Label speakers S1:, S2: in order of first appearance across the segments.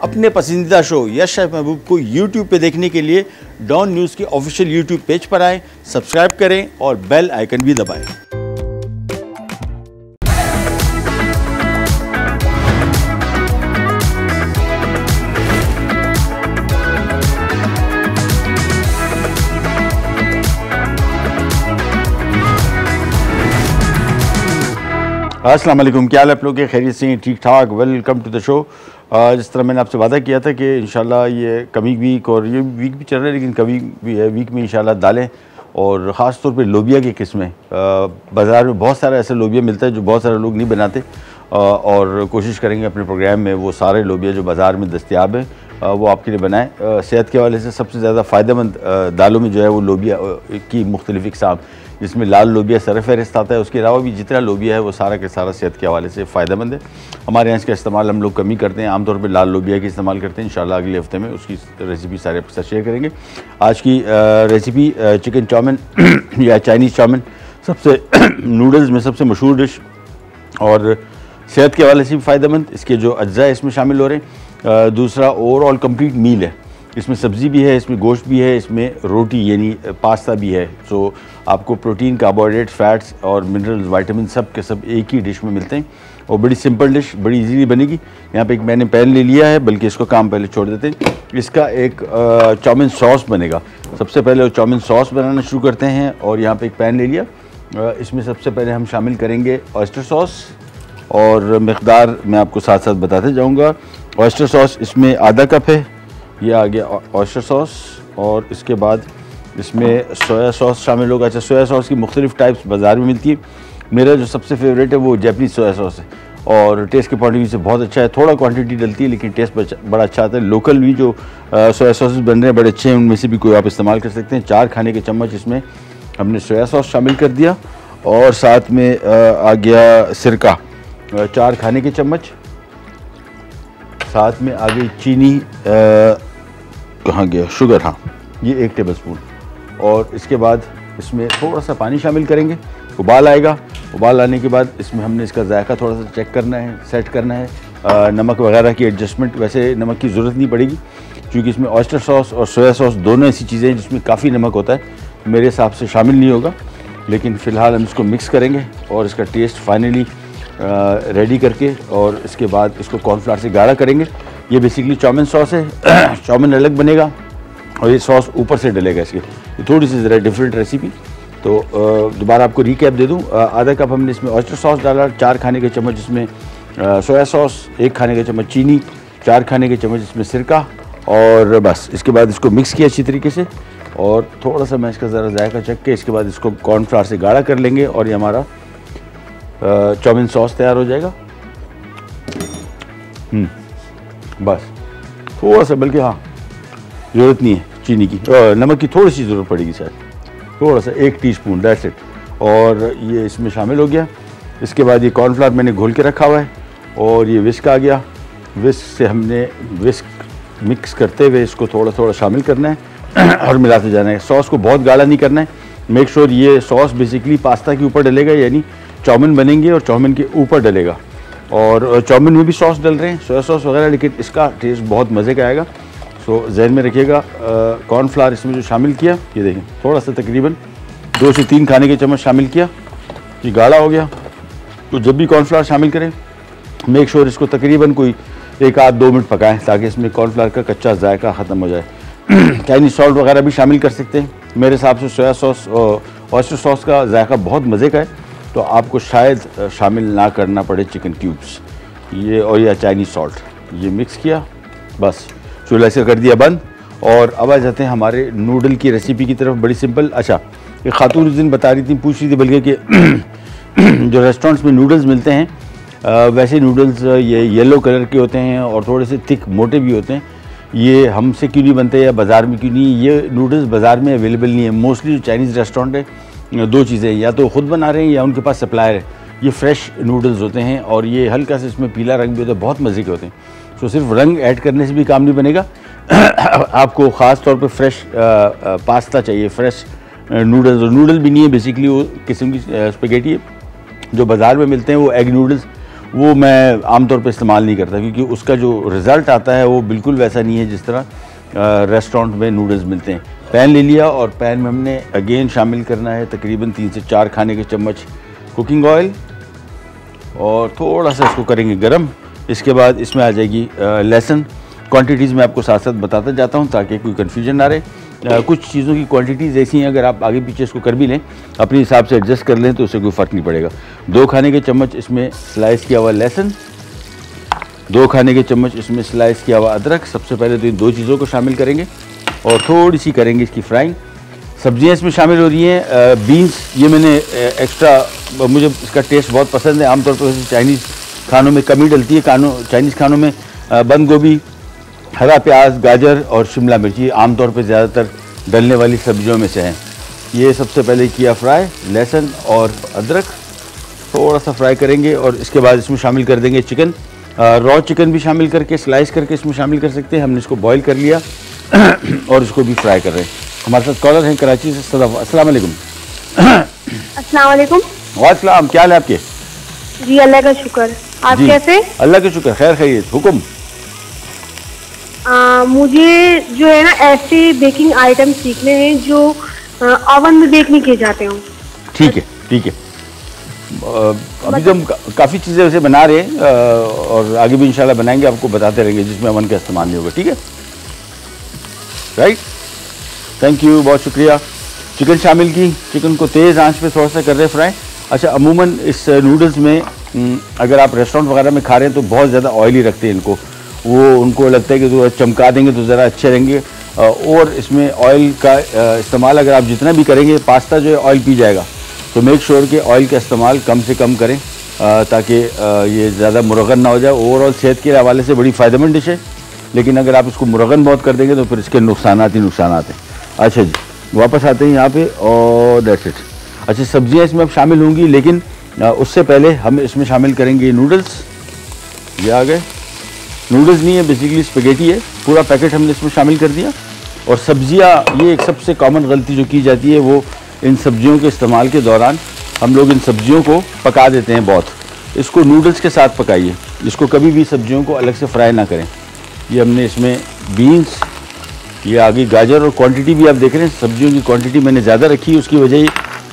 S1: अपने पसंदीदा show yes chef महबूब को यूट्यूब पे देखने के लिए डॉन न्यूज़ के ऑफिशियल यूट्यूब पेज पर आएँ, सब्सक्राइब करें और बेल आइकन भी दबाएं। अस्सलाम वालेकुम, क्या हाल है आप लोग के? खैरियत से? ठीक ठाक। Welcome to the show. जिस तरह मैंने आपसे वादा किया था कि इंशाल्लाह ये कमिंग वीक, और ये वीक भी चल रहा है लेकिन कभी वीक में इंशाल्लाह दालें और ख़ास तौर पे लोबिया की किस्में, बाज़ार में बहुत सारा ऐसा लोबिया मिलता है जो बहुत सारे लोग नहीं बनाते, और कोशिश करेंगे अपने प्रोग्राम में वो सारे लोबिया जो बाज़ार में दस्तियाब हैं वो आपके लिए बनाएँ। सेहत के हवाले से सबसे ज़्यादा फ़ायदेमंद दालों में जो है वो लोबिया की मुख्तलिफ़ इक़साम, जिसमें लाल लोबिया सरफ़हरिस्त आता है। उसके अलावा भी जितना लोबिया है वो सारा के सारा सेहत के हवाले से फ़ायदेमंद है। हमारे यहाँ इसका इस्तेमाल हम लोग कम ही करते हैं, आमतौर पे लाल लोबिया की इस्तेमाल करते हैं। इंशाल्लाह अगले हफ्ते में उसकी रेसिपी सारे आपके साथ शेयर करेंगे। आज की रेसिपी चिकन चाउमिन या चाइनीज़ चाउमिन, सबसे नूडल्स में सबसे मशहूर डिश और सेहत के हवाले से भी फ़ायदेमंद। इसके जो अज्जा इसमें शामिल हो रहे हैं। दूसरा ओवरऑल कंप्लीट मील है, इसमें सब्ज़ी भी है, इसमें गोश्त भी है, इसमें रोटी यानी पास्ता भी है। सो आपको प्रोटीन, कार्बोहाइड्रेट्स, फैट्स और मिनरल्स, विटामिन सब के सब एक ही डिश में मिलते हैं और बड़ी सिंपल डिश, बड़ी इजीली बनेगी। यहाँ पे एक मैंने पैन ले लिया है, बल्कि इसको काम पहले छोड़ देते हैं। इसका एक चाउमिन सॉस बनेगा। सबसे पहले वो चाउमिन सॉस बनाना शुरू करते हैं। और यहाँ पे एक पैन ले लिया, इसमें सबसे पहले हम शामिल करेंगे ऑयस्टर सॉस, और मकदार मैं आपको साथ साथ बताते जाऊँगा। ऑयस्टर सॉस इसमें आधा कप है, ये आ गया ऑयस्टर सॉस। और इसके बाद इसमें सोया सॉस शामिल होगा। अच्छा, सोया सॉस की मुख्तलिफ़ टाइप्स बाज़ार में मिलती है। मेरा जो सबसे फेवरेट है वो जैपनीज़ सोया सॉस है और टेस्ट के पॉइंट ऑफ व्यू से बहुत अच्छा है। थोड़ा क्वांटिटी डलती है लेकिन टेस्ट बड़ा अच्छा आता है। लोकल भी जो सोया सॉसेस बन रहे हैं बड़े अच्छे हैं, उनमें से भी कोई आप इस्तेमाल कर सकते हैं। 4 खाने के चम्मच इसमें हमने सोया सॉस शामिल कर दिया और साथ में आ गया सिरका 4 खाने के चम्मच। साथ में आ गई चीनी, कहाँ गया, शुगर, हाँ, ये 1 टेबल स्पून। और इसके बाद इसमें थोड़ा सा पानी शामिल करेंगे। उबाल आएगा, उबाल आने के बाद इसमें हमने इसका जायका थोड़ा सा चेक करना है, सेट करना है। नमक वगैरह की एडजस्टमेंट, वैसे नमक की ज़रूरत नहीं पड़ेगी क्योंकि इसमें ऑयस्टर सॉस और सोया सॉस दोनों ऐसी चीज़ें हैं जिसमें काफ़ी नमक होता है, मेरे हिसाब से शामिल नहीं होगा। लेकिन फ़िलहाल हम इसको मिक्स करेंगे और इसका टेस्ट फाइनली रेडी करके और इसके बाद इसको कॉर्नफ्लावर से गाढ़ा करेंगे। ये बेसिकली चाउमिन सॉस है। चाउमिन अलग बनेगा और ये सॉस ऊपर से डलेगा इसके। ये थोड़ी सी ज़रा डिफरेंट रेसिपी। तो दोबारा आपको रिकैप दे दूँ। आधा कप हमने इसमें ऑयस्टर सॉस डाला, 4 खाने के चम्मच इसमें सोया सॉस, 1 खाने के चम्मच चीनी, 4 खाने के चम्मच इसमें सिरका, और बस इसके बाद इसको मिक्स किया अच्छी तरीके से। और थोड़ा सा मैं इसका ज़रा जायका चख के इसके बाद इसको कॉर्नफ्लावर से गाढ़ा कर लेंगे और ये हमारा चाउमिन सॉस तैयार हो जाएगा। बस थोड़ा सा, बल्कि हाँ, ज़रूरत नहीं है चीनी की, नमक की थोड़ी सी ज़रूरत पड़ेगी शायद, थोड़ा सा 1 टीस्पून, दैट्स इट। और ये इसमें शामिल हो गया। इसके बाद ये कॉर्नफ्लावर मैंने घोल के रखा हुआ है और ये विस्क आ गया। विस्क से हमने विस्क मिक्स करते हुए इसको थोड़ा थोड़ा शामिल करना है और मिलाते जाना है। सॉस को बहुत गाढ़ा नहीं करना है। मेक श्योर ये सॉस बेसिकली पास्ता के ऊपर डलेगा, यानी चाउमिन बनेंगे और चाउमिन के ऊपर डलेगा। और चाउमिन में भी सॉस डल रहे हैं, सोया सॉस वगैरह, लेकिन इसका टेस्ट बहुत मज़े का आएगा। सो जहन में रखिएगा। कॉर्नफ्लावर इसमें जो शामिल किया, ये देखें, थोड़ा सा तकरीबन 2 से 3 खाने के चम्मच शामिल किया। ये गाढ़ा हो गया। तो जब भी कॉर्नफ्लावर शामिल करें, मेक श्योर इसको तकरीबन कोई 1 आध 2 मिनट पकाएं ताकि इसमें कॉर्नफ्लावर का कच्चा जायका ख़त्म हो जाए। चाइनीज़ सॉल्ट वगैरह भी शामिल कर सकते हैं। मेरे हिसाब से सोया सॉस और ऑयस्टर सॉस का जायका बहुत मज़े का है, तो आपको शायद शामिल ना करना पड़े चिकन क्यूब्स ये और या चाइनीज़ सॉल्ट। ये मिक्स किया, बस चूल्हा से कर दिया बंद। और अब आ जाते हैं हमारे नूडल की रेसिपी की तरफ। बड़ी सिंपल। अच्छा, एक खातून उस दिन बता रही थी, पूछ रही थी बल्कि कि जो रेस्टोरेंट्स में नूडल्स मिलते हैं वैसे नूडल्स ये येलो कलर के होते हैं और थोड़े से थिक मोटे भी होते हैं, ये हमसे क्यों नहीं बनते या बाज़ार में क्यों नहीं? ये नूडल्स बाज़ार में अवेलेबल नहीं है। मोस्टली जो चाइनीज़ रेस्टोरेंट है, 2 चीज़ें, या तो ख़ुद बना रहे हैं या उनके पास सप्लायर है। ये फ्रेश नूडल्स होते हैं और ये हल्का सा इसमें पीला रंग भी होता है, बहुत मज़े के होते हैं। तो सिर्फ रंग ऐड करने से भी काम नहीं बनेगा। आपको ख़ास तौर पे फ्रेश पास्ता चाहिए, फ्रेश नूडल्स। और नूडल भी नहीं है बेसिकली, वो किस्म की स्पेगेटी है जो बाज़ार में मिलते हैं, वो एग नूडल्स वो मैं आमतौर पे इस्तेमाल नहीं करता, क्योंकि उसका जो रिज़ल्ट आता है वो बिल्कुल वैसा नहीं है जिस तरह रेस्टोरेंट में नूडल्स मिलते हैं। पैन ले लिया और पैन में हमने अगेन शामिल करना है तकरीबन 3 से 4 खाने के चम्मच कुकिंग ऑयल, और थोड़ा सा इसको करेंगे गरम। इसके बाद इसमें आ जाएगी लहसुन। क्वांटिटीज़ मैं आपको साथ साथ बताता जाता हूँ ताकि कोई कन्फ्यूजन ना रहे। कुछ चीज़ों की क्वांटिटीज़ ऐसी हैं, अगर आप आगे पीछे इसको कर भी लें, अपने हिसाब से एडजस्ट कर लें तो उससे कोई फ़र्क नहीं पड़ेगा। 2 खाने के चम्मच इसमें स्लाइस किया हुआ लहसुन, 2 खाने के चम्मच इसमें स्लाइस किया हुआ अदरक। सबसे पहले तो इन 2 चीज़ों को शामिल करेंगे और थोड़ी सी करेंगे इसकी फ्राइंग। सब्जियां इसमें शामिल हो रही हैं। बीन्स ये मैंने एक्स्ट्रा, मुझे इसका टेस्ट बहुत पसंद है। आमतौर पर चाइनीज़ खानों में कमी डलती है, चाइनीज़ खानों में बंद गोभी, हरा प्याज, गाजर और शिमला मिर्ची आमतौर पे ज़्यादातर डलने वाली सब्जियों में से हैं। ये सबसे पहले किया फ्राई, लहसुन और अदरक थोड़ा सा फ्राई करेंगे और इसके बाद इसमें शामिल कर देंगे चिकन। रॉ चिकन भी शामिल करके स्लाइस करके इसमें शामिल कर सकते हैं। हमने इसको बॉईल कर लिया और इसको भी फ्राई कर रहे हैं। हमारे साथ कॉलर हैं कराची से, सदफ। अस्सलाम वालेकुम।
S2: अस्सलाम वालेकुम।
S1: वालेकुम, क्या हाल है आपके?
S2: जी अल्लाह का शुक्र, आप कैसे?
S1: अल्लाह का शुक्र, खैर खैरियत। हुक्म?
S2: मुझे जो है ना ऐसे बेकिंग आइटम सीखने हैं जो ओवन में बेक नहीं किए जाते हों।
S1: ठीक है, ठीक है। अभी तो हम काफ़ी चीज़ें वैसे बना रहे हैं और आगे भी इंशाल्लाह बनाएंगे, आपको बताते रहेंगे जिसमें ओवन का इस्तेमाल नहीं होगा। ठीक है, राइट, थैंक यू, बहुत शुक्रिया। चिकन शामिल की, चिकन को तेज़ आंच पे थोड़ा सा कर रहे फ्राई। अच्छा, अमूमन इस नूडल्स में अगर आप रेस्टोरेंट वगैरह में खा रहे हैं तो बहुत ज़्यादा ऑयली रखते हैं इनको। वो उनको लगता है कि तो चमका देंगे तो ज़रा अच्छे रहेंगे, और इसमें ऑयल का इस्तेमाल अगर आप जितना भी करेंगे, पास्ता जो है ऑयल पी जाएगा। तो मेक श्योर कि ऑयल का इस्तेमाल कम से कम करें ताकि ये ज़्यादा मुरगन ना हो जाए। ओवरऑल सेहत के हवाले से बड़ी फ़ायदेमंद डिश है, लेकिन अगर आप इसको मुरगन बहुत कर देंगे तो फिर इसके नुकसान ही नुकसान हैं। अच्छा जी, वापस आते हैं यहाँ पे और दैट्स इट। अच्छा, सब्जियाँ इसमें अब शामिल होंगी, लेकिन उससे पहले हम इसमें शामिल करेंगे नूडल्स। ये आ गए, नूडल्स नहीं है, बेसिकली स्पेगेटी है। पूरा पैकेट हमने इसमें शामिल कर दिया। और सब्जियाँ, ये एक सबसे कॉमन गलती जो की जाती है वो इन सब्जियों के इस्तेमाल के दौरान हम लोग इन सब्जियों को पका देते हैं बहुत। इसको नूडल्स के साथ पकाइए, इसको कभी भी सब्जियों को अलग से फ्राई ना करें। ये हमने इसमें बीन्स, ये आगे गाजर, और क्वांटिटी भी आप देख रहे हैं, सब्जियों की क्वांटिटी मैंने ज़्यादा रखी है। उसकी वजह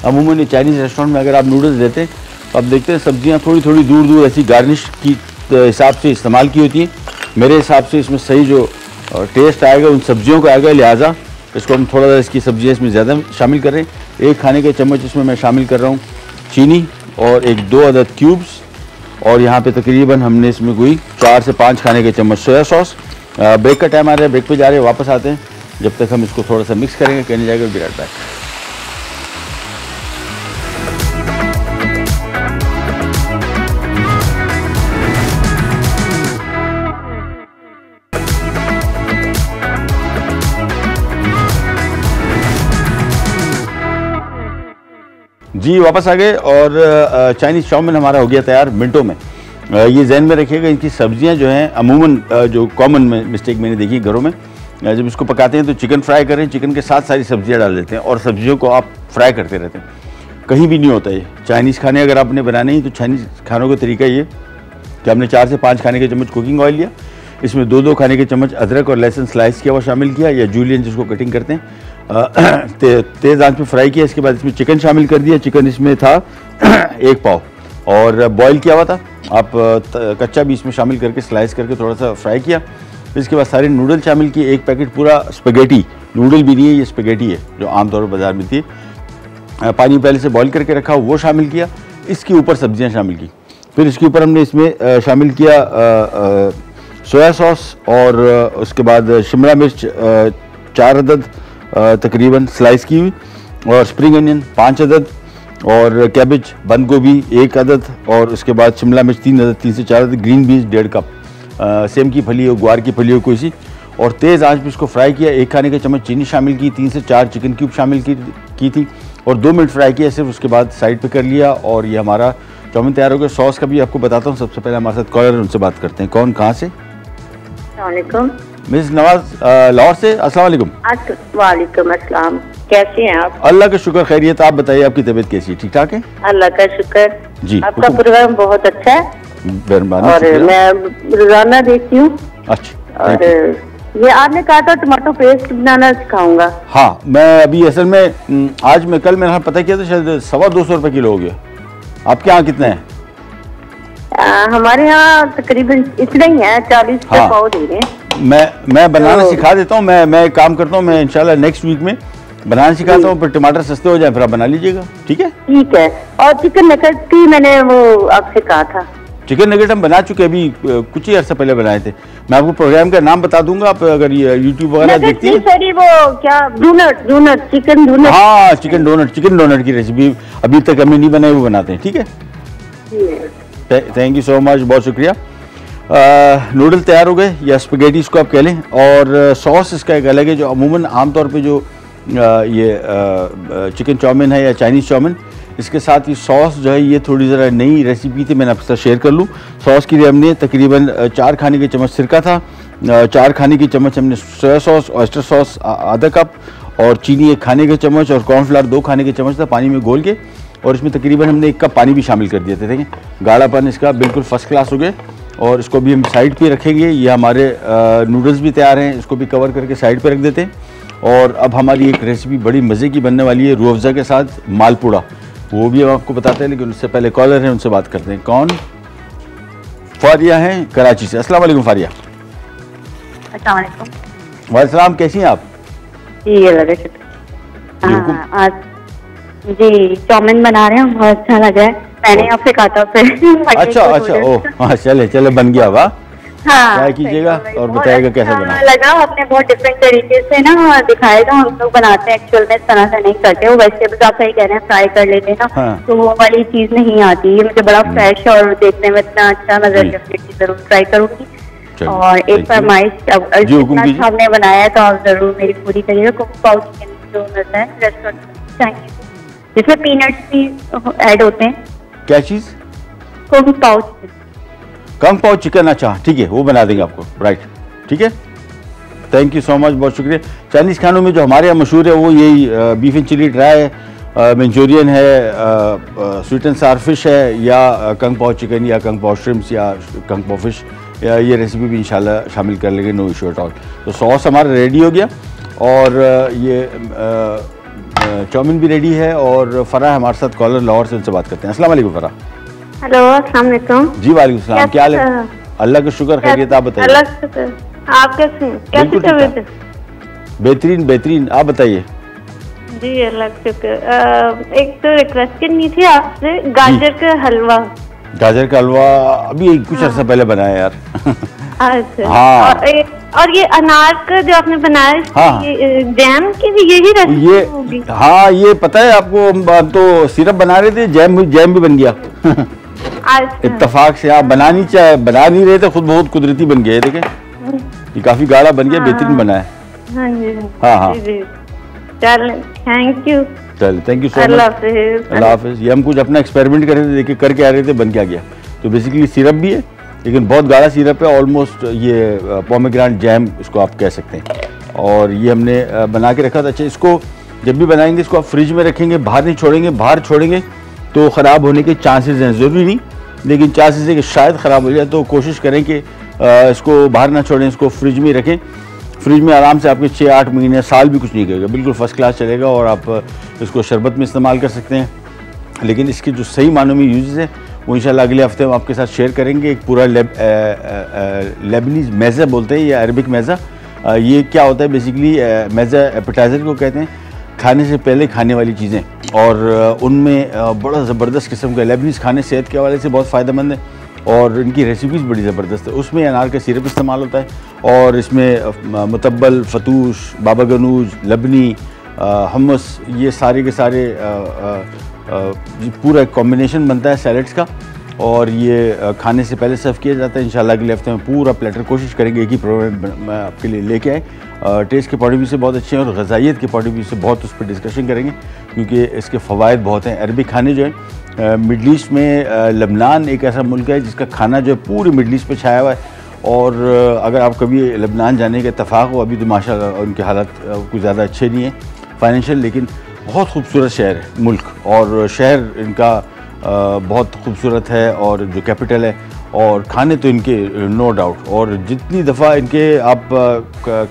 S1: अमूमन चाइनीज़ रेस्टोरेंट में अगर आप नूडल्स देते हैं तो आप देखते हैं सब्जियां थोड़ी थोड़ी दूर दूर ऐसी गार्निश की हिसाब से इस्तेमाल की होती हैं। मेरे हिसाब से इसमें सही जो टेस्ट आएगा उन सब्जियों का आएगा, लिहाजा इसको हम थोड़ा सा इसकी सब्जियाँ इसमें ज़्यादा शामिल कर रहे हैं। 1 खाने के चम्मच इसमें मैं शामिल कर रहा हूँ चीनी, और 1-2 अदद क्यूब्स, और यहाँ पे तकरीबन हमने इसमें कोई 4 से 5 खाने के चम्मच सोया सॉस। ब्रेक का टाइम आ रहा है, ब्रेक पे जा रहे हैं, वापस आते हैं। जब तक हम इसको थोड़ा सा मिक्स करेंगे, कहने जाएगा बी राइट बैक। जी वापस आ गए और चाइनीज़ चाउमीन हमारा हो गया तैयार मिनटों में। ये जहन में रखिएगा, इनकी सब्जियां जो हैं अमूमन जो कॉमन मिस्टेक मैंने देखी घरों में, जब इसको पकाते हैं तो चिकन फ्राई करें, चिकन के साथ सारी सब्जियां डाल देते हैं और सब्जियों को आप फ्राई करते रहते हैं। कहीं भी नहीं होता ये। चाइनीज़ खाने अगर आपने बनाने ही तो चाइनीज़ खानों का तरीका ये कि हमने 4 से 5 खाने के चम्मच कुकिंग ऑयल लिया, इसमें 2-2 खाने के चम्मच अदरक और लहसुन स्लाइस किया हुआ शामिल किया, या जूलियन जिसको कटिंग करते हैं, तेज़ आंच पे फ्राई किया। इसके बाद इसमें चिकन शामिल कर दिया। चिकन इसमें था 1 पाव और बॉईल किया हुआ था। आप कच्चा भी इसमें शामिल करके स्लाइस करके थोड़ा सा फ्राई किया। फिर इसके बाद सारे नूडल शामिल किए। 1 पैकेट पूरा स्पेगेटी, नूडल भी नहीं है ये स्पेगेटी है जो आमतौर पर बाजार मिलती है। पानी पहले से बॉईल करके रखा वो शामिल किया। इसके ऊपर सब्जियाँ शामिल की। फिर इसके ऊपर हमने इसमें शामिल किया सोया सॉस, और उसके बाद शिमला मिर्च 4 अदद तकरीबन स्लाइस की हुई, और स्प्रिंग अनियन 5 अदद, और कैबेज बंद गोभी 1 अदद, और उसके बाद शिमला मिर्च 3 अदद, 3 से 4 अदद, ग्रीन बीन्स 1.5 कप, सेम की फली हो, ग्वार की फली हो कोई सी, और तेज़ आंच पे इसको फ्राई किया। 1 खाने के चम्मच चीनी शामिल की, 3 से 4 चिकन क्यूब शामिल की थी, और 2 मिनट फ्राई किया सिर्फ। उसके बाद साइड पे कर लिया और ये हमारा चाउमीन तैयार हो गया। सॉस का भी आपको बताता हूँ। सबसे पहले हमारे साथ कॉलर, उनसे बात करते हैं। कौन, कहाँ से? मिस नवाज लाहौर से। अस्सलाम वालेकुम।
S3: वालेकुम अस्सलाम, कैसे हैं आप?
S1: अल्लाह का शुक्र, खैरियत। आप बताइए आपकी तबीयत कैसी है? ठीक ठाक है?
S3: अल्लाह का शुक्र जी। आपका प्रोग्राम बहुत अच्छा है।
S1: मेहरबानी,
S3: और
S1: शुक्रिया।
S3: मैं रोजाना देखती हूँ।
S1: अच्छा,
S3: और ये आपने कहा था टमाटो पेस्ट बनाना सिखाऊंगा।
S1: हाँ, मैं अभी असल में आज मैं कल मैंने पता किया था, शायद 250 रुपये किलो हो गया। आपके यहाँ कितना है?
S3: हमारे यहाँ तकरीबन इतना ही है, 40 रुपये
S1: हाँ।
S3: पाव दे रहे हैं।
S1: मैं बनाना
S3: तो-
S1: सिखा देता हूँ। मैं एक काम करता हूँ, मैं इंशाल्लाह नेक्स्ट वीक में बनाना सिखाता हूँ, फिर टमाटर सस्ते हो जाए फिर आप बना लीजिएगा, ठीक है?
S3: ठीक है। और चिकन नगेट की मैंने वो आपसे कहा था।
S1: चिकन नगेट हम बना चुके, अभी कुछ ही अर्सा पहले बनाए थे। मैं आपको प्रोग्राम का नाम बता दूंगा, आप अगर ये यूट्यूब वगैरह
S3: नगेट
S1: देखती
S3: नहीं,
S1: हैं।
S3: सॉरी, वो क्या डोनट चिकन डोनट।
S1: हाँ, चिकन डोनट की रेसिपी अभी तक हमें नहीं बनाई, वो बनाते हैं, ठीक है? थैंक यू सो मच, बहुत शुक्रिया। नूडल तैयार हो गए, या स्पगेटी इसको आप कह लें, और सॉस इसका एक अलग है जो अमूमन आमतौर पे जो ये चिकन चाउमीन है या चाइनीज़ चाउमीन, इसके साथ ये सॉस जो है ये थोड़ी ज़रा नई रेसिपी थी, मैंने आपके साथ शेयर कर लूँ। सॉस के लिए हमने तकरीबन 4 खाने के चम्मच सिरका था, 4 खाने की चम्मच हमने सोया सॉस, ऑयस्टर सॉस आधा कप, और चीनी 1 खाने का चम्मच, और कॉर्नफ्लावर 2 खाने के चम्मच था पानी में घोल के, और इसमें तकरीबन हमने 1 कप पानी भी शामिल कर दिया था। देखें गाढ़ापन इसका बिल्कुल फर्स्ट क्लास हो गए, और इसको भी हम साइड पे रखेंगे। ये हमारे नूडल्स भी तैयार हैं, इसको भी कवर करके साइड पे रख देते हैं। और अब हमारी एक रेसिपी बड़ी मज़े की बनने वाली है, रूह अफ़ज़ा के साथ मालपुड़ा, वो भी हम आपको बताते हैं, लेकिन उससे पहले कॉलर हैं, उनसे बात करते हैं। कौन? फारिया हैं कराची से। अस्सलाम वालेकुम फारिया।
S3: अस्सलाम वालेकुम।
S1: वालेकुम, कैसी हैं आप?
S3: जी अल्लाह का शुक्र।
S1: बिल्कुल।
S3: हाँ, आज जी चाउमीन बना रहे हैं, बहुत अच्छा लगा है। मैंने आपसे कहा था फिर।
S1: अच्छा, ओ हाँ, चले बन गया, वाह।
S3: हाँ,
S1: ट्राई कीजिएगा और
S3: बहुत
S1: बताइएगा कैसा
S3: अच्छा
S1: बना।
S3: लगा, आपने बहुत डिफरेंट तरीके से ना दिखाएगा। हम लोग बनाते हैं एक्चुअल में इस तरह से नहीं करते, वो वेजिटेबल्स आप सही कह रहे हैं फ्राई कर लेते हैं ना,
S1: हाँ।
S3: तो वो वाली चीज नहीं आती। ये मुझे बड़ा फ्रेश और देखने में इतना अच्छा नजर,
S1: जी।
S3: डेफिनेटली जरूर ट्राई करूंगी।
S1: चलिए,
S3: और
S1: thank
S3: एक
S1: you।
S3: फरमाइश, अब
S1: जी, हुकुम
S3: जितना
S1: कीजिए।
S3: अच्छा आपने बनाया है तो आप जरूर मेरी पूरी करिएगा। कुक पाउ चिकन जो मिलता है रेस्टोरेंट चाइनीज, जिसमें पीनट्स भी ऐड होते हैं,
S1: क्या चीज़?
S3: कुक पाउ चिकन।
S1: कंग पाव चिकन, अच्छा ठीक है, वो बना देंगे आपको, राइट, ठीक है। थैंक यू सो मच, बहुत शुक्रिया। चाइनीज़ खानों में जो हमारे यहाँ मशहूर है वो यही बीफ एंड चिली ड्राई है, मंचूरियन है, स्वीट एंड सार फिश है, या कंग पाव चिकन, या कंग पाव श्रिम्प्स, या कंग पाव फिश, या ये रेसिपी भी इंशाल्लाह शामिल कर लेंगे, नो इशू एट ऑल। तो सॉस हमारा रेडी हो गया, और ये चाउमीन भी रेडी है, और फ़राह हमारे साथ कॉलर लाहौर से, उनसे बात करते हैं। अस्सलाम वालेकुम फ़राह।
S2: हेलो, अस्सलाम वालेकुम।
S1: जी वालेकुम सलाम, क्या हाल है? अल्लाह का शुक्र, खैरियत, आप बताइए।
S2: अल्लाह का शुक्र। आप कैसे हैं? कैसे
S1: बिल्कुल
S2: तबीयत
S1: ठीक
S2: है?
S1: बेहतरीन बेहतरीन, आप बताइए।
S2: जी अल्लाह का शुक्र। एक तो रिक्वेस्ट करनी थी आपसे, गाजर का हलवा।
S1: गाजर का हलवा अभी कुछ अर्सा पहले बनाया यार।
S2: अच्छा।
S1: हाँ।
S2: और ये अनार का जो आपने बनाया,
S1: हाँ।
S2: ये जैम की भी यही रेसिपी
S1: ये
S2: होगी?
S1: हाँ, ये पता है आपको, हम तो सिरप बना रहे थे, जैम भी बन गया।
S2: अच्छा।
S1: इत्तेफाक से आप बना नहीं रहे थे, खुद बहुत कुदरती बन गया है। देखें ये काफी गाढ़ा बन गया, बेहतरीन बना है।
S2: हाँ जी,
S1: हाँ।
S2: जी, जी। चल, थैंक यू।
S1: चल, thank you so
S2: Allah
S1: much.
S2: हाफिज।
S1: अल्लाह हाफिज। ये हम कुछ अपना एक्सपेरिमेंट कर रहे थे, देखिए करके आ रहे थे, बन क्या गया। तो बेसिकली सिरप भी है, लेकिन बहुत गाढ़ा सिरप है, ऑलमोस्ट ये पोमेग्रेनेट जैम इसको आप कह सकते हैं। और ये हमने बना के रखा था। अच्छा, इसको जब भी बनाएंगे इसको आप फ्रिज में रखेंगे, बाहर नहीं छोड़ेंगे। बाहर छोड़ेंगे तो ख़राब होने के चांसेस हैं, ज़रूरी नहीं, लेकिन चांसेस है कि शायद ख़राब हो जाए। तो कोशिश करें कि इसको बाहर ना छोड़ें, इसको फ्रिज में रखें। फ्रिज में आराम से आपके 6-8 महीने, साल भी कुछ नहीं करेगा, बिल्कुल फर्स्ट क्लास चलेगा, और आप इसको शरबत में इस्तेमाल कर सकते हैं। लेकिन इसके जो सही मानों में यूज़ है वो इंशाल्लाह अगले हफ्ते हम आपके साथ शेयर करेंगे। एक पूरा लेबनीज़ मैज़ा बोलते हैं, या अरबिक मैज़ा। ये क्या होता है बेसिकली, मैज़ा एपेटाइज़र को कहते हैं, खाने से पहले खाने वाली चीज़ें, और उनमें बड़ा ज़बरदस्त किस्म का लेबनीज़ खाने सेहत के हवाले से बहुत फ़ायदेमंद है, और इनकी रेसिपीज़ बड़ी ज़बरदस्त है। उसमें अनार का सिरप इस्तेमाल होता है, और इसमें मुतब्बल, फतूश, बाबा गनूज, लबनी, हमस, ये सारे के सारे पूरा एक कॉम्बिनेशन बनता है सैलड्स का, और ये खाने से पहले सर्व किया जाता है। इंशाल्लाह अगले हफ्ते में पूरा प्लेटर कोशिश करेंगे एक ही प्रोग्राम में आपके लिए लेके आए। टेस्ट के पॉइंट ऑफ व्यू से बहुत अच्छे हैं, और ग़ज़ाइयत के पॉइंट ऑफ व्यू से बहुत उस पर डिस्कशन करेंगे, क्योंकि इसके फ़वाइद बहुत हैं। अरबिक खाने जो है, मिडल ईस्ट में लबनान एक ऐसा मुल्क है जिसका खाना जो है पूरे मिडल ईस्ट पर छाया हुआ है। और अगर आप कभी लबनान जाने का इत्तेफाक हो, अभी तो माशाल्लाह उनके हालात कुछ ज़्यादा अच्छे नहीं हैं फाइनेंशियल, लेकिन बहुत खूबसूरत शहर है मुल्क, और शहर इनका बहुत खूबसूरत है, और जो कैपिटल है, और खाने तो इनके नो डाउट, और जितनी दफ़ा इनके आप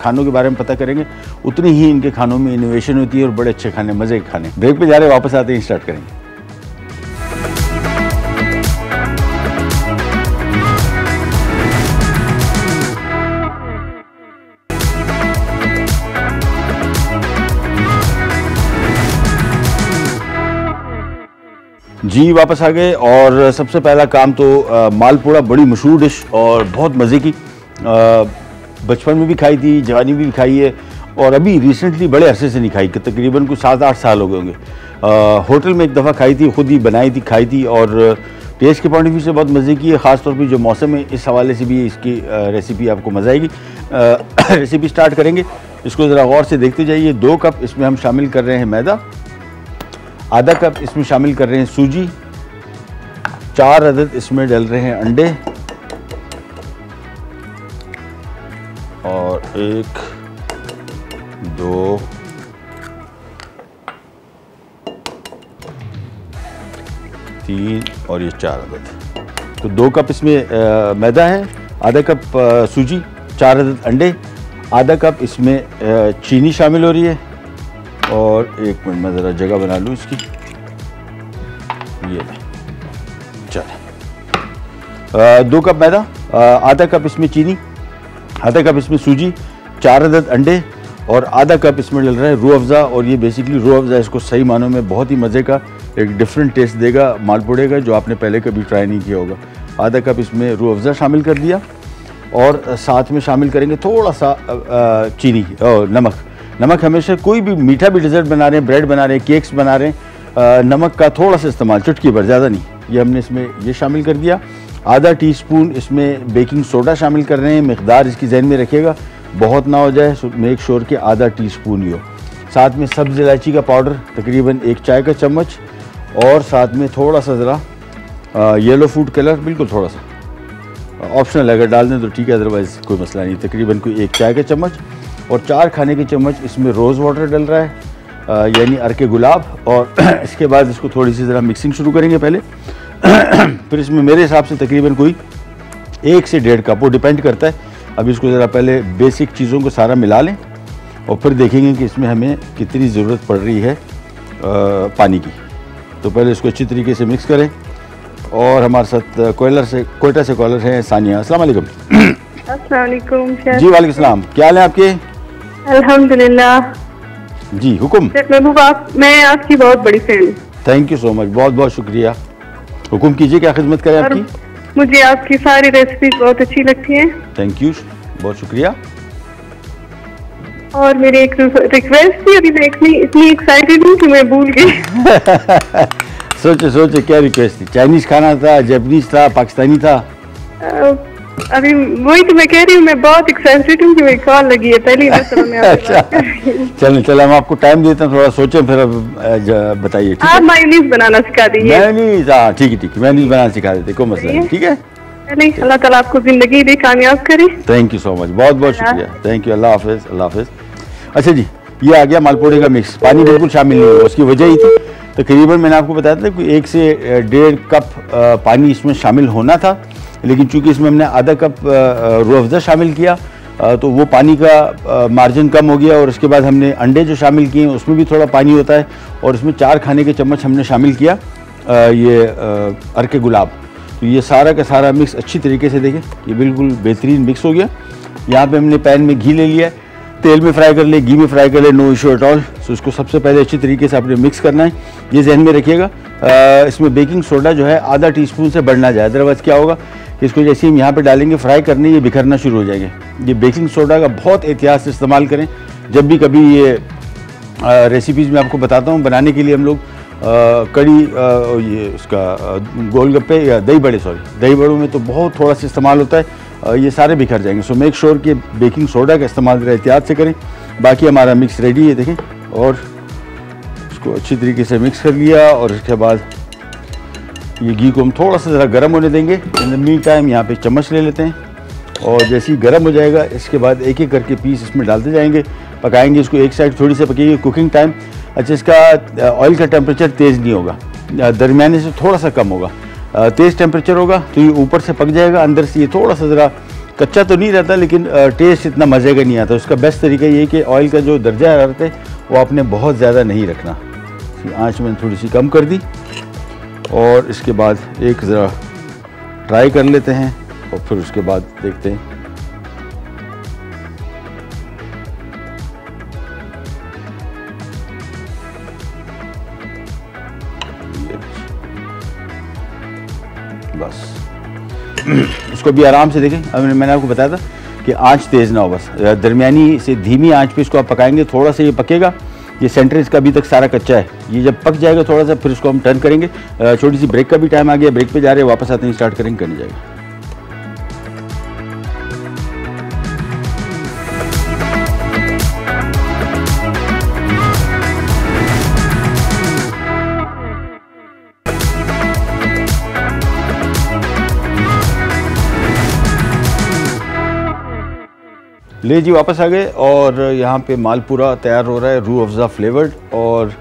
S1: खानों के बारे में पता करेंगे उतनी ही इनके खानों में इनोवेशन होती है और बड़े अच्छे खाने, मज़े के खाने। ब्रेक पे जा रहे हैं, वापस आते हैं, स्टार्ट करेंगे। जी वापस आ गए, और सबसे पहला काम तो मालपुड़ा, बड़ी मशहूर डिश और बहुत मज़े की। बचपन में भी खाई थी, जवानी में भी खाई है, और अभी रिसेंटली बड़े अरसे से नहीं खाई, कि तकरीबन कुछ 7-8 साल हो गए होंगे। होटल में एक दफ़ा खाई थी, खुद ही बनाई थी, खाई थी, और टेस्ट के पॉइंट ऑफ व्यू से बहुत मज़े की है। ख़ासतौर पर जो मौसम है, इस हवाले से भी इसकी रेसिपी आपको मज़ा आएगी। रेसिपी स्टार्ट करेंगे, इसको ज़रा गौर से देखते जाइए। 2 कप इसमें हम शामिल कर रहे हैं मैदा, आधा कप इसमें शामिल कर रहे हैं सूजी, 4 अदद इसमें डाल रहे हैं अंडे, और 1, 2, 3 और ये 4 अदद। तो 2 कप इसमें मैदा है, आधा कप सूजी, 4 अदद अंडे, आधा कप इसमें चीनी शामिल हो रही है, और 1 मिनट में ज़रा जगह बना लूँ इसकी, ये चले। 2 कप मैदा, आधा कप इसमें चीनी, आधा कप इसमें सूजी, 4 अदद अंडे, और आधा कप इसमें डल रहा है रूह अफ़ज़ा। और ये बेसिकली रूह अफ़ज़ा इसको सही मानों में बहुत ही मज़े का एक डिफरेंट टेस्ट देगा मालपुड़े का, जो आपने पहले कभी ट्राई नहीं किया होगा। आधा कप इसमें रूह अफ़ज़ा शामिल कर दिया, और साथ में शामिल करेंगे थोड़ा सा चीनी और नमक। नमक हमेशा, कोई भी मीठा भी डिज़र्ट बना रहे हैं, ब्रेड बना रहे हैं, केक्स बना रहे हैं, नमक का थोड़ा सा इस्तेमाल, चुटकी भर, ज़्यादा नहीं। ये हमने इसमें ये शामिल कर दिया। आधा टीस्पून इसमें बेकिंग सोडा शामिल कर रहे हैं, मकदार इसकी जहन में रखिएगा, बहुत ना हो जाए, मेक श्योर कि आधा टीस्पून ही हो। साथ में सब्ज़ इलायची का पाउडर तकरीबन 1 चाय का चम्मच, और साथ में थोड़ा सा ज़रा येलो फूड कलर, बिल्कुल थोड़ा सा ऑप्शनल, अगर डाल दें तो ठीक है, अदरवाइज़ कोई मसला नहीं। तकरीबन कोई 1 चाय का चम्मच, और 4 खाने के चम्मच इसमें रोज़ वाटर डल रहा है, यानी अर्के गुलाब। और इसके बाद इसको थोड़ी सी ज़रा मिक्सिंग शुरू करेंगे पहले। फिर इसमें मेरे हिसाब से तकरीबन कोई 1 से 1.5 कप, वो डिपेंड करता है। अब इसको ज़रा पहले बेसिक चीज़ों को सारा मिला लें, और फिर देखेंगे कि इसमें हमें कितनी ज़रूरत पड़ रही है पानी की। तो पहले इसको अच्छी तरीके से मिक्स करें। और हमारे साथ कोयटा से कॉलर हैं सानिया। अस्सलाम वालेकुम।
S2: अस्सलाम वालेकुम।
S1: जी वालेकुम सलाम, क्या हाल है आपके?
S2: अल्हम्दुलिल्लाह
S1: जी हुकुम।
S2: महबूब, मैं आपकी बहुत बड़ी fan.
S1: Thank you so much, बहुत बहुत शुक्रिया। हुकुम कीजिए, क्या खिदमत करें आपकी?
S2: मुझे आपकी सारी रेसिपीज बहुत अच्छी लगती हैं।
S1: थैंक यू, बहुत शुक्रिया।
S2: और मेरी एक रिक्वेस्ट थी, अभी मैं इतनी एक्साइटेड हूँ कि मैं भूल गई।
S1: सोचे क्या रिक्वेस्ट थी? चाइनीज खाना था, जापानीज था, पाकिस्तानी था?
S2: अभी वही तो मैं कह रही हूँ, मैं बहुत एक्साइटेड हूँ कि मेरी कॉल लगी है पहली दफा में।
S1: अच्छा चलो हम आपको टाइम देते हैं, थोड़ा सोचें, फिर अब बताइए।
S2: आप मायोनीज बनाना सिखा दीजिए।
S1: मायोनीज, हाँ ठीक है, मायोनीज बनाना सिखा देते, कोई मसला नहीं, ठीक है।
S2: अल्लाह ताला आपको जिंदगी दे, कामयाब करे।
S1: थैंक यू सो मच, बहुत बहुत शुक्रिया, थैंक यू, अल्लाह हाफिज, अल्लाह हाफिज। अच्छा जी, ये आ गया मालपुड़े का मिक्स। पानी बिल्कुल शामिल नहीं हुआ, उसकी वजह ही थी तकरीबन मैंने आपको बताया था कि 1 से 1.5 कप पानी इसमें शामिल होना था, लेकिन चूंकि इसमें हमने आधा कप रूह अफ़ज़ा शामिल किया तो वो पानी का मार्जिन कम हो गया। और उसके बाद हमने अंडे जो शामिल किए उसमें भी थोड़ा पानी होता है, और उसमें 4 खाने के चम्मच हमने शामिल किया ये अर्के गुलाब। तो ये सारा का सारा मिक्स अच्छी तरीके से देखें, ये बिल्कुल बेहतरीन मिक्स हो गया। यहाँ पे हमने पैन में घी ले लिया है, तेल में फ्राई कर ले, घी में फ्राई कर ले, नो इशू एट ऑल। सो इसको सबसे पहले अच्छी तरीके से आपने मिक्स करना है, ये जहन में रखिएगा। इसमें बेकिंग सोडा जो है आधा टीस्पून से बढ़ना जाए, अदरवाइज़ क्या होगा कि इसको जैसे हम यहाँ पे डालेंगे फ्राई करने, ये बिखरना शुरू हो जाएंगे। ये बेकिंग सोडा का बहुत एहतियात से इस्तेमाल करें जब भी कभी ये रेसिपीज़ में आपको बताता हूँ बनाने के लिए। हम लोग कड़ी ये उसका गोलगप्पे या दही बड़ों में तो बहुत थोड़ा सा इस्तेमाल होता है, ये सारे बिखर जाएंगे। सो मेक श्योर कि बेकिंग सोडा का इस्तेमाल एहतियात से करें। बाकी हमारा मिक्स रेडी है, देखें, और इसको अच्छी तरीके से मिक्स कर लिया। और इसके बाद ये घी को हम थोड़ा सा ज़रा गर्म होने देंगे। इन द मीन टाइम यहाँ पे चम्मच ले लेते हैं, और जैसे ही गर्म हो जाएगा इसके बाद एक एक करके पीस इसमें डालते जाएंगे, पकाएंगे इसको। एक साइड थोड़ी सी पकेगी, कुकिंग टाइम अच्छा इसका ऑयल का टेम्परेचर तेज़ नहीं होगा, दरमियाने से थोड़ा सा कम होगा। तेज़ टेम्परेचर होगा तो ये ऊपर से पक जाएगा, अंदर से ये थोड़ा सा ज़रा कच्चा तो नहीं रहता, लेकिन टेस्ट इतना मज़े का नहीं आता। उसका बेस्ट तरीका ये है कि ऑयल का जो दर्जा हरारत है वो आपने बहुत ज़्यादा नहीं रखना। आँच मैंने थोड़ी सी कम कर दी और इसके बाद एक ज़रा ट्राई कर लेते हैं और फिर उसके बाद देखते हैं। बस इसको भी आराम से देखें। अब मैंने आपको बताया था कि आंच तेज़ ना हो, बस दरमियानी से धीमी आंच पे इसको आप पकाएंगे। थोड़ा सा ये पकेगा, ये सेंटर इसका अभी तक सारा कच्चा है। ये जब पक जाएगा थोड़ा सा फिर इसको हम टर्न करेंगे। छोटी सी ब्रेक का भी टाइम आ गया, ब्रेक पे जा रहे हैं, वापस आते हैं, स्टार्ट करेंगे, करने जाएगा। ले जी वापस आ गए और यहाँ पे मालपूरा तैयार हो रहा है, रूह अफ़ज़ा फ्लेवर्ड, और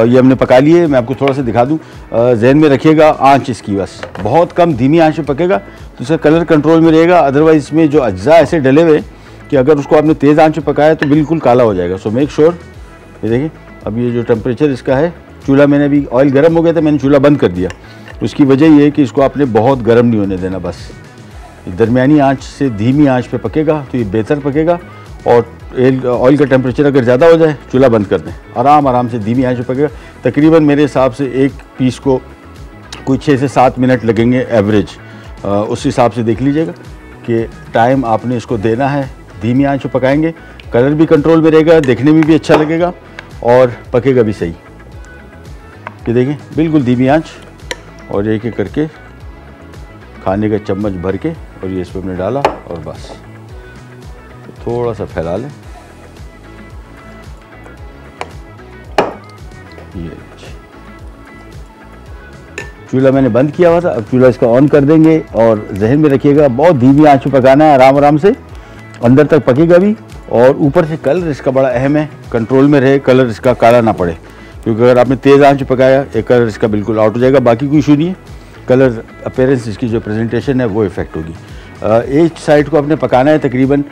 S1: ये हमने पका लिए। मैं आपको थोड़ा सा दिखा दूँ, जहन में रखिएगा आंच इसकी बस बहुत कम धीमी आंच पे पकेगा तो इसका कलर कंट्रोल में रहेगा। अदरवाइज़ इसमें जो अज्जा ऐसे डले हुए कि अगर उसको आपने तेज़ आंच पे पकाया तो बिल्कुल काला हो जाएगा। So make sure. ये देखिए अब ये जो टेम्परेचर इसका है, चूल्हा मैंने अभी ऑयल गर्म हो गया था, मैंने चूल्हा बंद कर दिया। उसकी वजह ये है कि इसको आपने बहुत गर्म नहीं होने देना, बस दरमियानी आंच से धीमी आंच पे पकेगा तो ये बेहतर पकेगा। और ऑयल का टेम्परेचर अगर ज़्यादा हो जाए चूल्हा बंद कर दें, आराम से धीमी आंच पे पकेगा। तकरीबन मेरे हिसाब से एक पीस को कोई 6 से 7 मिनट लगेंगे एवरेज। उस हिसाब से देख लीजिएगा कि टाइम आपने इसको देना है। धीमी आंच पे पकाएंगे, कलर भी कंट्रोल में रहेगा, देखने में भी अच्छा लगेगा और पकेगा भी सही। ये देखें बिल्कुल धीमी आंच, और एक एक करके खाने का चम्मच भर के और ये इसमें हमने डाला और बस थोड़ा सा फैला लें। ये चूल्हा मैंने बंद किया हुआ था, अब चूल्हा इसका ऑन कर देंगे और जहन में रखिएगा बहुत धीमी आंच पे पकाना है, आराम से अंदर तक पकेगा भी। और ऊपर से कलर इसका बड़ा अहम है, कंट्रोल में रहे, कलर इसका काला ना पड़े, क्योंकि अगर आपने तेज़ आंच पे पकाया एक कलर इसका बिल्कुल आउट हो जाएगा। बाकी कोई इशू नहीं है, कलर अपीयरेंस इसकी जो प्रेजेंटेशन है वो इफेक्ट होगी। एक साइड को आपने पकाना है तकरीबन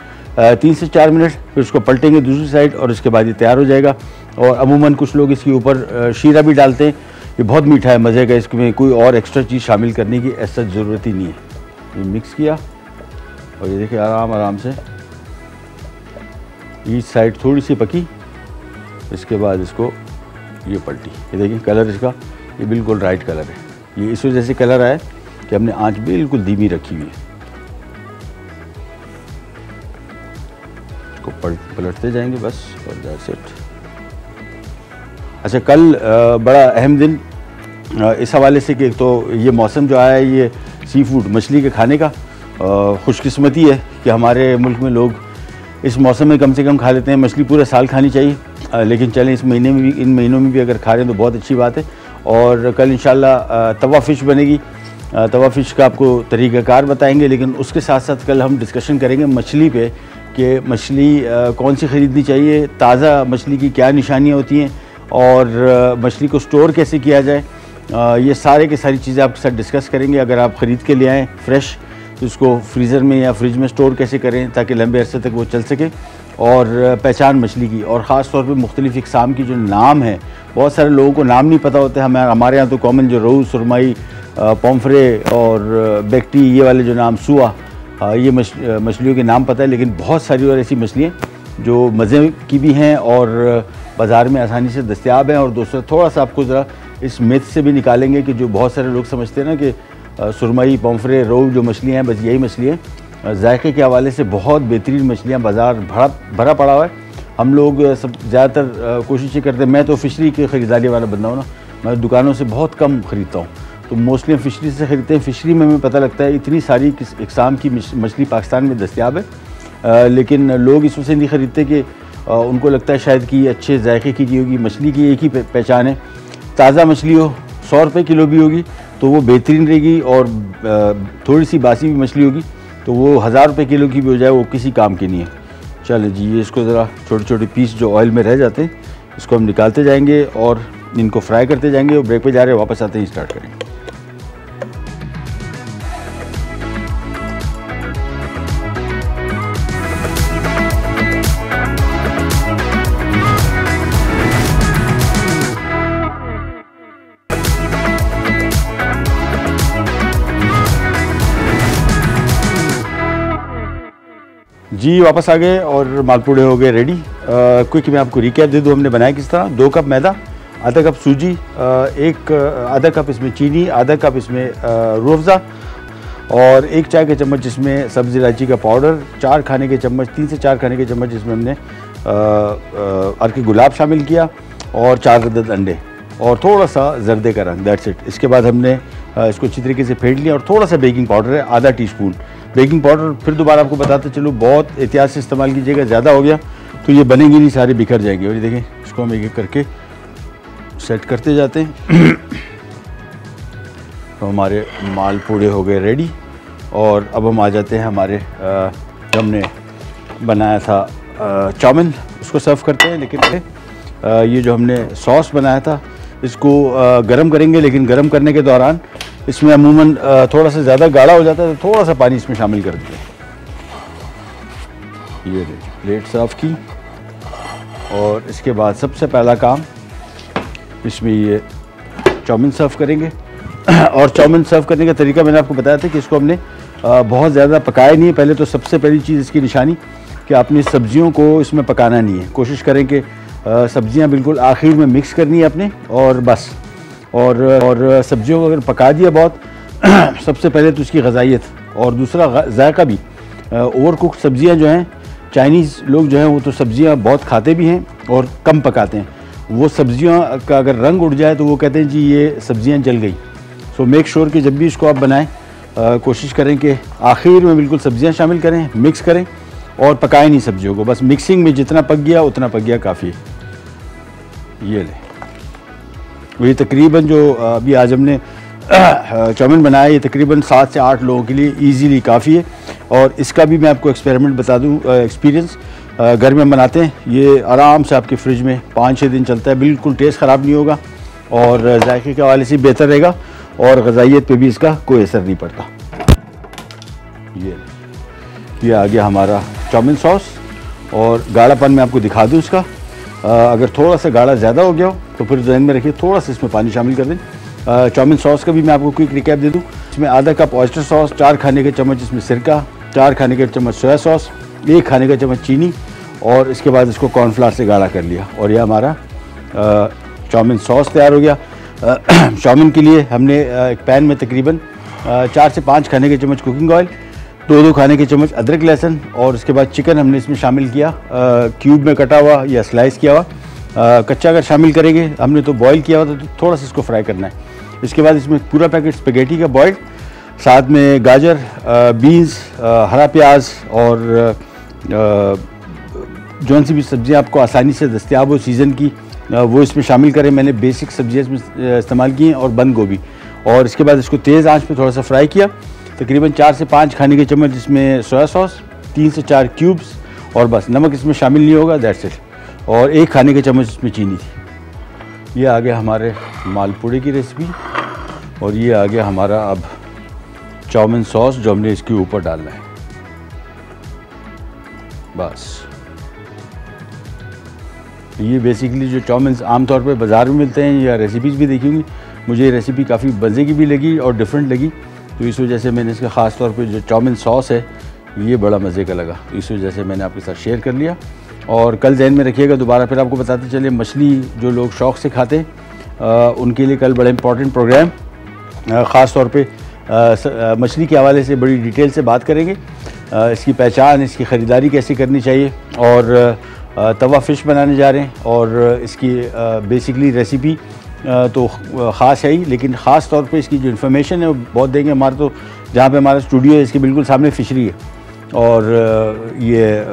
S1: 3 से 4 मिनट, फिर उसको पलटेंगे दूसरी साइड और इसके बाद ये तैयार हो जाएगा। और अमूमन कुछ लोग इसके ऊपर शीरा भी डालते हैं। ये बहुत मीठा है, मज़े का, इसमें कोई और एक्स्ट्रा चीज़ शामिल करने की ऐसा ज़रूरत ही नहीं है। ये मिक्स किया और ये देखिए आराम से ईच साइड थोड़ी सी पकी, इसके बाद इसको ये पलटी। ये देखिए कलर इसका ये बिल्कुल राइट कलर है। ये इस वजह से कलर आया कि हमने आंच बिल्कुल धीमी रखी हुई है। इसको पलटते जाएंगे बस, और दैट्स इट। अच्छा, कल बड़ा अहम दिन इस हवाले से कि तो ये मौसम जो आया है ये सी फूड मछली के खाने का, खुशकिस्मती है कि हमारे मुल्क में लोग इस मौसम में कम से कम खा लेते हैं। मछली पूरे साल खानी चाहिए, लेकिन चलें इस महीने में भी, इन महीनों में भी अगर खा रहे हैं तो बहुत अच्छी बात है। और कल इंशाल्लाह तवा फ़िश बनेगी। तवा फ़िश का आपको तरीक़ाकार बताएंगे, लेकिन उसके साथ साथ कल हम डिस्कशन करेंगे मछली पे कि मछली कौन सी ख़रीदनी चाहिए, ताज़ा मछली की क्या निशानियाँ होती हैं और मछली को स्टोर कैसे किया जाए। ये सारे की सारी चीज़ें आपके साथ डिस्कस करेंगे। अगर आप ख़रीद के ले आएँ फ्रेश तो उसको फ्रीज़र में या फ्रिज में स्टोर कैसे करें ताकि लंबे अरसे तक वो चल सके। और पहचान मछली की, और ख़ास तौर पे मुख्तलिफ़ इक़साम की जो नाम है, बहुत सारे लोगों को नाम नहीं पता होते। हमारे यहाँ तो कॉमन जो रोहू, सुरमई, पॉम्फ्रे और बेक्टी, ये वाले जो नाम, सुआ, ये मछलियों के नाम पता है, लेकिन बहुत सारी और ऐसी मछलियाँ जो मज़े की भी हैं और बाज़ार में आसानी से दस्तयाब हैं। और दोस्तों थोड़ा सा आपको ज़रा इस मिथ से भी निकालेंगे कि जो बहुत सारे लोग समझते हैं ना कि सुरमई, पॉम्फ्रे, रोहू जो मछलियाँ हैं बस यही मछलियाँ। जायके के हवाले से बहुत बेहतरीन मछलियाँ बाज़ार भरा पड़ा हुआ है। हम लोग सब ज़्यादातर कोशिश ये करते हैं, मैं तो फ़िशरी की ख़रीदारी वाला बंदा हूँ ना, मैं दुकानों से बहुत कम ख़रीदता हूँ, तो मोस्टली हम फ़िशरी से ख़रीदते हैं। फ़िशरी में हमें पता लगता है इतनी सारी इक़साम की मछली पाकिस्तान में दस्तयाब है, लेकिन लोग इस वजह से नहीं ख़रीदते कि उनको लगता है शायद कि अच्छे जायके की होगी। मछली की एक ही पहचान है, ताज़ा मछली हो 100 रुपये किलो भी होगी तो वो बेहतरीन रहेगी, और थोड़ी सी बासी भी मछली होगी तो वो 1000 रुपये किलो की भी हो जाए वो किसी काम की नहीं है। चलिए जी, ये इसको ज़रा छोटे छोटे पीस जो ऑयल में रह जाते हैं इसको हम निकालते जाएंगे और इनको फ्राई करते जाएंगे। और ब्रेक पे जा रहे हैं, वापस आते हैं, स्टार्ट करेंगे। जी वापस आ गए और मालपूड़े हो गए रेडी। क्विक मैं आपको रिकैप दे दूँ हमने बनाया किस तरह। 2 कप मैदा, आधा कप सूजी, आधा कप इसमें चीनी, आधा कप इसमें रूह अफ़ज़ा और 1 चाय का चम्मच इसमें सब्ज़ इलायची का पाउडर, 4 खाने के चम्मच 3 से 4 खाने के चम्मच इसमें हमने अर्क गुलाब शामिल किया और 4 अदद अंडे और थोड़ा सा जर्दे का रंग, दैट्स इट। इसके बाद हमने इसको अच्छी तरीके से फेंट लिया और थोड़ा सा बेकिंग पाउडर है, आधा टीस्पून बेकिंग पाउडर। फिर दोबारा आपको बताते चलो, बहुत एहतियात से इस्तेमाल कीजिएगा, ज़्यादा हो गया तो ये बनेंगे नहीं, सारे बिखर जाएंगे। और ये देखें, इसको हम एक एक करके सेट करते जाते हैं। तो हमारे मालपूड़े हो गए रेडी और अब हम आ जाते हैं हमारे जो हमने बनाया था चाउमीन, उसको सर्व करते हैं। लेकिन ये जो हमने सॉस बनाया था इसको गरम करेंगे, लेकिन गरम करने के दौरान इसमें अमूमन थोड़ा सा ज़्यादा गाढ़ा हो जाता है तो थोड़ा सा पानी इसमें शामिल कर दिया। ये प्लेट साफ़ की और इसके बाद सबसे पहला काम इसमें ये चाउमीन सर्व करेंगे। और चाउमीन सर्व करने का तरीका मैंने आपको बताया था कि इसको हमने बहुत ज़्यादा पकाया नहीं है। पहले तो सबसे पहली चीज़ इसकी निशानी कि आपने सब्जियों को इसमें पकाना नहीं है। कोशिश करें कि सब्जियां बिल्कुल आखिर में मिक्स करनी है अपने और बस। और सब्जियों को अगर पका दिया बहुत सबसे पहले तो उसकी ग़ज़ाइयत और दूसरा जायका भी। ओवर कुक सब्जियां जो हैं, चाइनीज़ लोग जो हैं वो तो सब्जियां बहुत खाते भी हैं और कम पकाते हैं। वो सब्जियां का अगर रंग उड़ जाए तो वो कहते हैं जी ये सब्जियां जल गई। सो मेक श्योर कि जब भी इसको आप बनाएं कोशिश करें कि आखिर में बिल्कुल सब्जियां शामिल करें, मिक्स करें और पकाएं नहीं सब्जियों को। बस मिक्सिंग में जितना पक गया उतना पक गया, काफ़ी है। ये ले, ये तकरीबन जो अभी आज हमने चाउमीन बनाया, ये तकरीबन 7 से 8 लोगों के लिए इजीली काफ़ी है। और इसका भी मैं आपको एक्सपेरिमेंट बता दूं, एक्सपीरियंस घर में बनाते हैं, ये आराम से आपके फ्रिज में 5-6 दिन चलता है, बिल्कुल टेस्ट ख़राब नहीं होगा और जायके के हवाले से बेहतर रहेगा और ग़ज़ाइयत पे भी इसका कोई असर नहीं पड़ता। ये आ गया हमारा चाउमीन सॉस और गाढ़ापन मैं आपको दिखा दूं इसका। अगर थोड़ा सा गाढ़ा ज़्यादा हो गया हो तो फिर ध्यान में रखिए, थोड़ा सा इसमें पानी शामिल कर दें। चाउमीन सॉस का भी मैं आपको क्विक रिकैप दे दूं। इसमें आधा कप ऑयस्टर सॉस, 4 खाने के चम्मच इसमें सिरका, 4 खाने के चम्मच सोया सॉस, 1 खाने का चम्मच चीनी और इसके बाद इसको कॉर्नफ्लावर से गाढ़ा कर लिया और यह हमारा चाउमीन सॉस तैयार हो गया। चाउमीन के लिए हमने एक पैन में तकरीबन 4 से 5 खाने के चम्मच कुकिंग ऑयल, 2 खाने के चम्मच अदरक लहसुन और उसके बाद चिकन हमने इसमें शामिल किया, क्यूब में कटा हुआ या स्लाइस किया हुआ। कच्चा अगर शामिल करेंगे, हमने तो बॉईल किया हुआ तो थोड़ा सा इसको फ्राई करना है। इसके बाद इसमें पूरा पैकेट स्पेगेटी का बॉइल्ड, साथ में गाजर, बीन्स, हरा प्याज और जौन सी भी सब्ज़ियाँ आपको आसानी से दस्तियाब हो सीज़न की वो इसमें शामिल करें। मैंने बेसिक सब्जियाँ इसमें इस्तेमाल की हैं और बंद गोभी। और इसके बाद इसको तेज़ आंच पे थोड़ा सा फ्राई किया। तकरीबन 4 से 5 खाने के चम्मच इसमें सोया सॉस, 3 से 4 क्यूब्स और बस नमक इसमें शामिल नहीं होगा, दैट्स इट। और 1 खाने के चम्मच इसमें चीनी थी। ये आ गया हमारे मालपूड़े की रेसिपी और ये आ गया हमारा अब चाउमीन सॉस जो हमने इसके ऊपर डालना है। बस ये बेसिकली जो चाउमीन आमतौर पे बाज़ार में मिलते हैं या रेसिपीज़ भी देखी होंगी, मुझे ये रेसिपी काफ़ी मज़े की भी लगी और डिफरेंट लगी, तो इस वजह से मैंने इसका ख़ास तौर पे जो चाउमीन सॉस है ये बड़ा मज़े का लगा, इस वजह से मैंने आपके साथ शेयर कर लिया। और कल ज़हन में रखिएगा, दोबारा फिर आपको बताते चले, मछली जो लोग शौक़ से खाते हैं उनके लिए कल बड़ा इंपॉर्टेंट प्रोग्राम, ख़ास तौर पे मछली के हवाले से बड़ी डिटेल से बात करेंगे। इसकी पहचान, इसकी ख़रीदारी कैसे करनी चाहिए और तवा फ़िश बनाने जा रहे हैं और इसकी बेसिकली रेसिपी तो ख़ास है ही, लेकिन ख़ास तौर पे इसकी जो इन्फॉर्मेशन है वो बहुत देंगे। हमारे तो जहाँ पे हमारा स्टूडियो है इसके बिल्कुल सामने फ़िशरी है और ये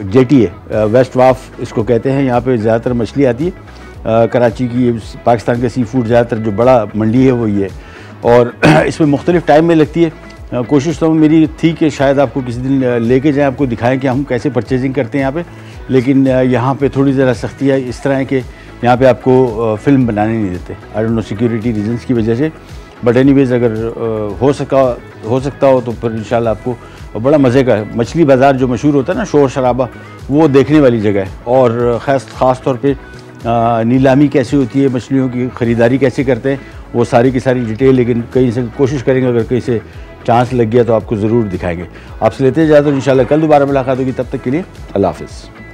S1: जेटी है, वेस्ट वाफ इसको कहते हैं। यहाँ पे ज़्यादातर मछली आती है कराची की, पाकिस्तान का सी फूड ज़्यादातर जो बड़ा मंडी है वो ये है और इसमें मुख्तलिफ़ टाइम में लगती है। कोशिश तो मेरी थी कि शायद आपको किसी दिन लेके जाएं, आपको दिखाएं कि हम कैसे परचेजिंग करते हैं यहाँ पे, लेकिन यहाँ पे थोड़ी ज़रा सख्ती है इस तरह है कि यहाँ पे आपको फ़िल्म बनाने नहीं देते, I don't know security reasons की वजह से। बट एनीवेज़ अगर हो सकता हो तो फिर इंशाल्लाह आपको बड़ा मज़े का है। मछली बाज़ार जो मशहूर होता है ना, शोर शराबा, वो देखने वाली जगह है। और ख़ास तौर पे नीलामी कैसे होती है, मछलियों की ख़रीदारी कैसे करते हैं, वो सारी की सारी डिटेल, लेकिन कहीं से कोशिश करेंगे अगर कहीं से चांस लग गया तो आपको ज़रूर दिखाएंगे। आपसे लेते जाए तो इंशाल्लाह कल दोबारा मुलाकात होगी, तब तक के लिए अल्लाह हाफ़िज़।